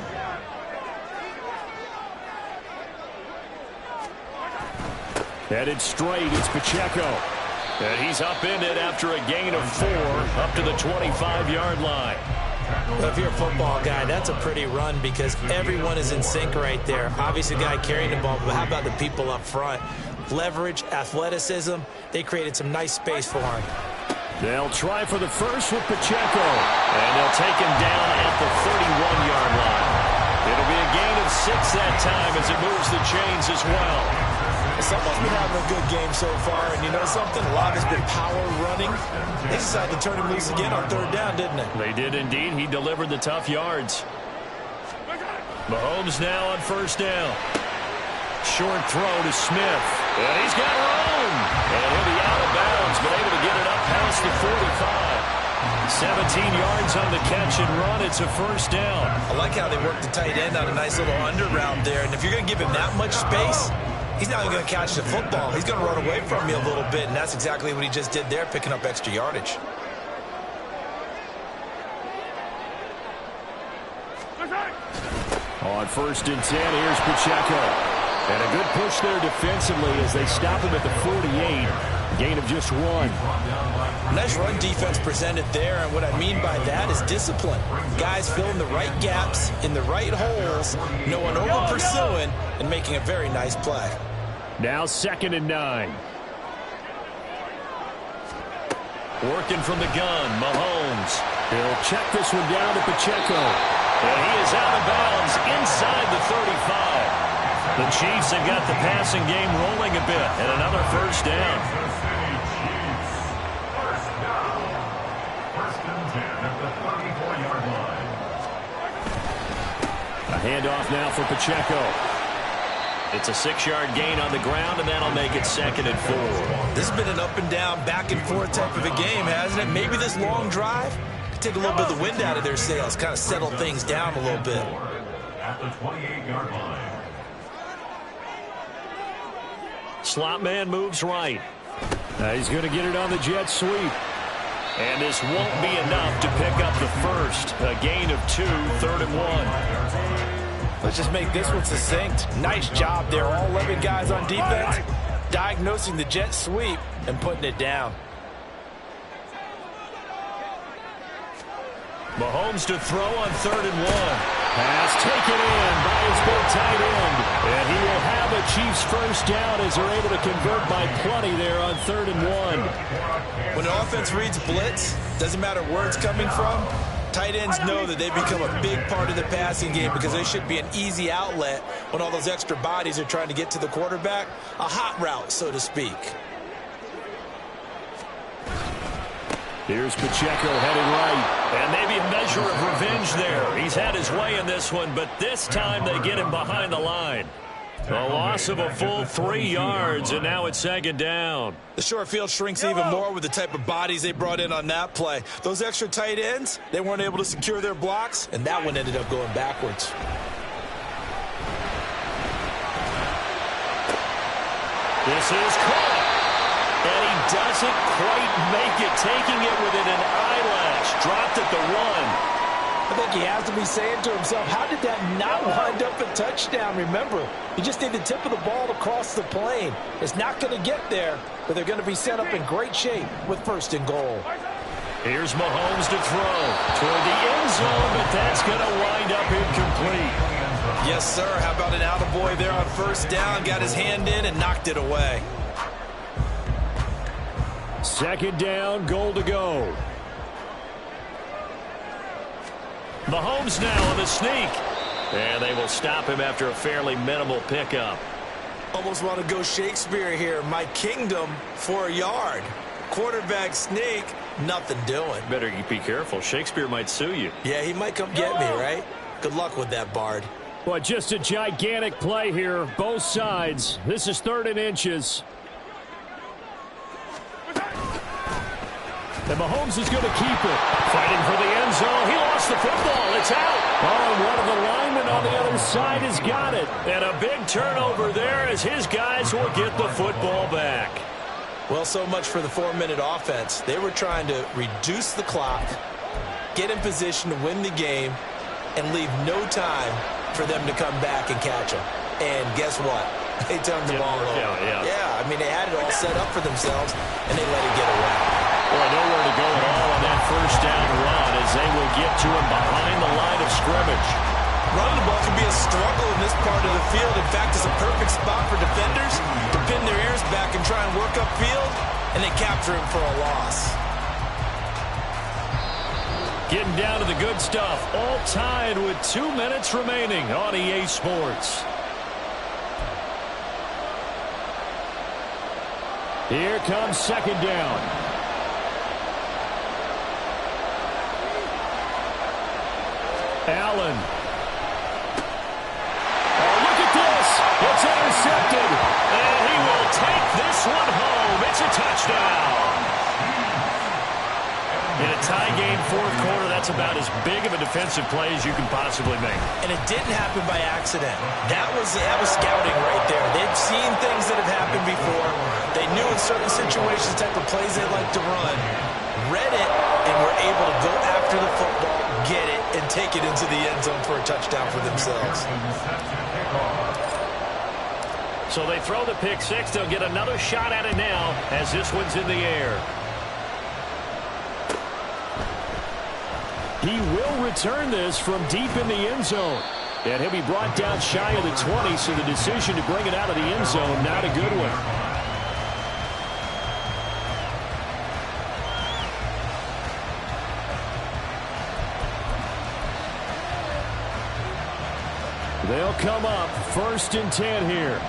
Headed straight, it's Pacheco. And he's upended after a gain of 4 up to the 25-yard line. Well, if you're a football guy, that's a pretty run because everyone is in sync right there. Obviously, the guy carrying the ball, but how about the people up front? Leverage, athleticism, they created some nice space for him. They'll try for the first with Pacheco. And they'll take him down at the 31-yard line. It'll be a gain of 6 that time as it moves the chains as well. Someone's been having a good game so far, and you know something? A lot has been power running. They decided to turn him loose again on 3rd down, didn't they? They did indeed. He delivered the tough yards. Mahomes now on 1st down. Short throw to Smith. And he's got room. And he'll be out of bounds, but able to get it up past the 45. 17 yards on the catch and run. It's a 1st down. I like how they worked the tight end on a nice little under route there. And if you're going to give him that much space, he's not going to catch the football. He's going to run away from you a little bit, and that's exactly what he just did there, picking up extra yardage. On 1st and 10, here's Pacheco. And a good push there defensively as they stop him at the 48. Gain of just 1. Nice run defense presented there, and what I mean by that is discipline. Guys filling the right gaps in the right holes, no one over pursuing, and making a very nice play. Now 2nd and 9. Working from the gun, Mahomes. He'll check this one down to Pacheco. And he is out of bounds inside the 35. The Chiefs have got the passing game rolling a bit, and another 1st down. A handoff now for Pacheco. It's a 6-yard gain on the ground, and that'll make it 2nd and 4. This has been an up and down, back and forth type of a game, hasn't it? Maybe this long drive could take a little bit of the wind out of their sails, kind of settle things down a little bit. At the 28-yard line. Slot man moves right. He's going to get it on the jet sweep. And this won't be enough to pick up the 1st. A gain of 2, 3rd and 1. Let's just make this one succinct. Nice job there. All 11 guys on defense diagnosing the jet sweep and putting it down. Mahomes to throw on 3rd and 1. Pass taken in by his big tight end. And he will have a Chiefs 1st down as they're able to convert by plenty there on 3rd and 1. When an offense reads blitz, doesn't matter where it's coming from, tight ends know that they become a big part of the passing game because they should be an easy outlet when all those extra bodies are trying to get to the quarterback. A hot route, so to speak. Here's Pacheco heading right. And maybe a measure of revenge there. He's had his way in this one, but this time they get him behind the line. A loss of a full 3 yards, and now it's 2nd down. The short field shrinks even more with the type of bodies they brought in on that play. Those extra tight ends, they weren't able to secure their blocks, and that one ended up going backwards. This is caught. And he doesn't quite make it, taking it within an eyelash. Dropped at the 1. I think he has to be saying to himself, how did that not wind up a touchdown? Remember, you just need the tip of the ball to cross the plane. It's not going to get there, but they're going to be set up in great shape with 1st and goal. Here's Mahomes to throw toward the end zone, but that's going to wind up incomplete. Yes, sir. How about an attaboy there on 1st down? Got his hand in and knocked it away. 2nd down, goal to go. Mahomes now on the sneak. And they will stop him after a fairly minimal pickup. Almost want to go Shakespeare here. My kingdom for a yard. Quarterback sneak, nothing doing. Better be careful. Shakespeare might sue you. Yeah, he might come get me, right? Good luck with that, Bard. Well, just a gigantic play here, both sides. This is 3rd and inches. And Mahomes is going to keep it. Fighting for the end zone. He lost the football. It's out. Oh, and one of the linemen on the other side has got it. And a big turnover there as his guys will get the football back. Well, so much for the 4-minute offense. They were trying to reduce the clock, get in position to win the game, and leave no time for them to come back and catch them. And guess what? They turned the ball over. Yeah, I mean, they had it all set up for themselves, and they let it get away. Boy, nowhere to go at all on that first down run as they will get to him behind the line of scrimmage. Running the ball can be a struggle in this part of the field. In fact, it's a perfect spot for defenders to pin their ears back and try and work upfield, and they capture him for a loss. Getting down to the good stuff, all tied with 2 minutes remaining on EA Sports. Here comes second down. Allen. Oh, look at this. It's intercepted. And he will take this one home. It's a touchdown. In a tie game, fourth quarter, that's about as big of a defensive play as you can possibly make. And it didn't happen by accident. That was scouting right there. They'd seen things that have happened before. They knew in certain situations the type of plays they like to run. Read it, and were able to go after the football, get it, and take it into the end zone for a touchdown for themselves. So they throw the pick six. They'll get another shot at it now as this one's in the air. He will return this from deep in the end zone. And he'll be brought down shy of the 20, so the decision to bring it out of the end zone, not a good one. They'll come up 1st and 10 here.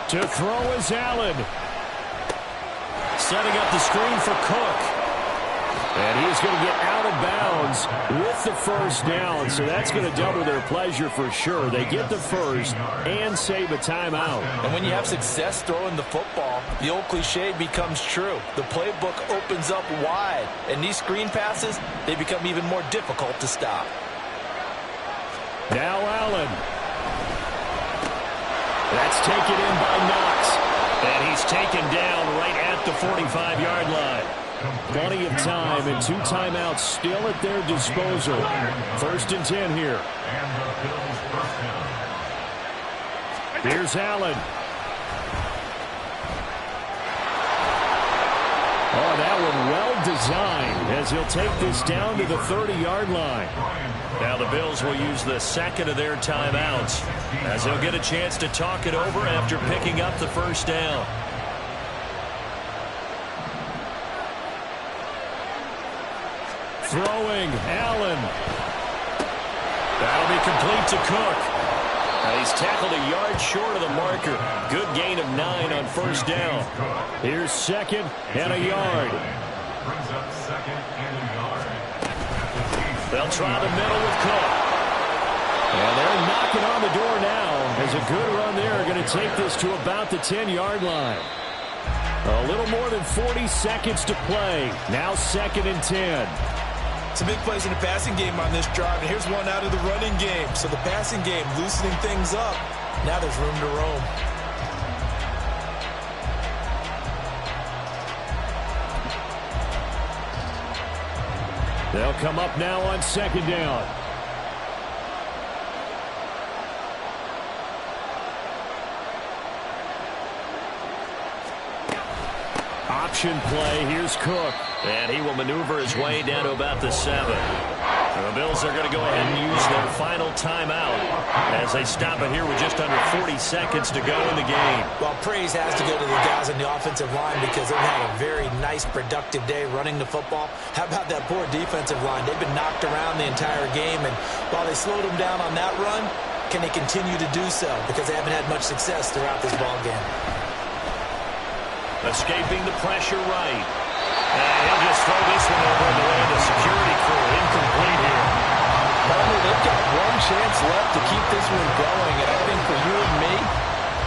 To throw is Allen. Setting up the screen for Cook. And he's going to get out of bounds with the first down, so that's going to double their pleasure for sure. They get the first and save a timeout. And when you have success throwing the football, the old cliche becomes true. The playbook opens up wide, and these screen passes, they become even more difficult to stop. Now Allen. That's taken in by Knox. And he's taken down right at the 45-yard line. Plenty of time and 2 timeouts still at their disposal. 1st and 10 here. Here's Allen. Oh, that one well designed as he'll take this down to the 30-yard line. Now the Bills will use the second of their timeouts as they'll get a chance to talk it over after picking up the first down. Throwing, Allen. That'll be complete to Cook. Now he's tackled a yard short of the marker. Good gain of 9 on first down. Here's 2nd and a yard. They'll try the middle with Cook. And they're knocking on the door now as a good run there going to take this to about the 10-yard line. A little more than 40 seconds to play. Now 2nd and 10. Some big plays in the passing game on this drive, and here's one out of the running game. So the passing game loosening things up. Now there's room to roam. They'll come up now on 2nd down. Option play. Here's Cook. And he will maneuver his way down to about the 7. The Bills are going to go ahead and use their final timeout as they stop it here with just under 40 seconds to go in the game. Well, praise has to go to the guys on the offensive line because they've had a very nice, productive day running the football. How about that poor defensive line? They've been knocked around the entire game, and while they slowed them down on that run, can they continue to do so? Because they haven't had much success throughout this ball game. Escaping the pressure right. And he'll just throw this one over the way of the security crew. Incomplete here. They've got one chance left to keep this one going, and I think for you and me,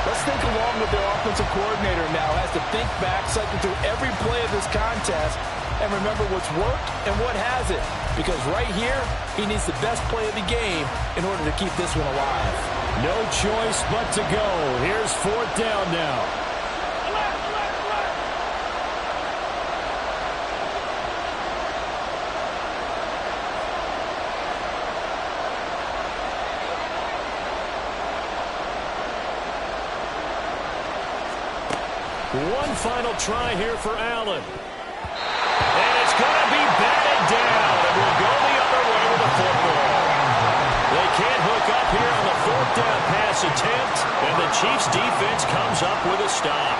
let's think along with their offensive coordinator now. Has to think back, cycle through every play of this contest, and remember what's worked and what hasn't. Because right here, he needs the best play of the game in order to keep this one alive. No choice but to go. Here's 4th down now. One final try here for Allen. And it's going to be batted down, and we'll go the other way with the football. They can't hook up here on the fourth down pass attempt, and the Chiefs defense comes up with a stop.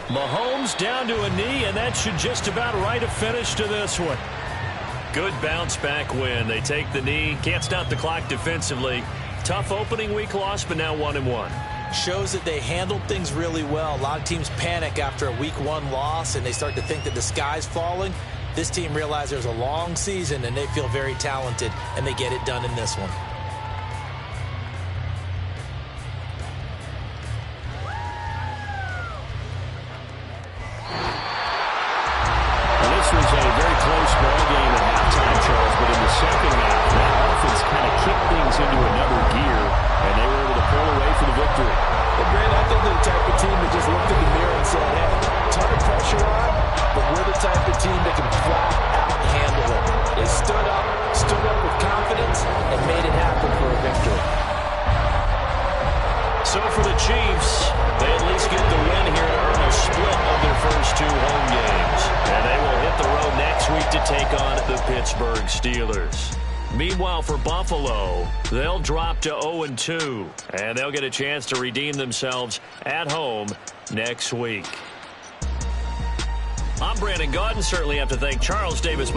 Mahomes down to a knee, and that should just about write a finish to this one. Good bounce-back win. They take the knee. Can't stop the clock defensively. Tough opening week loss, but now 1-1. Shows that they handled things really well. A lot of teams panic after a week 1 loss, and they start to think that the sky's falling. This team realized there's a long season, and they feel very talented, and they get it done in this one. This was a very close ball game at halftime, Charles, but in the second half, that offense kind of kicked things into another gear, and they were able to pull away for the victory. Well, Brent, I think they're the type of team that just looked in the mirror and said, hey, ton of pressure on, but we're the type of team that can flat out handle it. They stood up with confidence, and made it happen for a victory. So for the Chiefs, they at least get the win here to earn a split of their first 2 home games. And they will hit the road next week to take on the Pittsburgh Steelers. Meanwhile, for Buffalo, they'll drop to 0-2, and they'll get a chance to redeem themselves at home next week. I'm Brandon Gaudin. Certainly have to thank Charles Davis.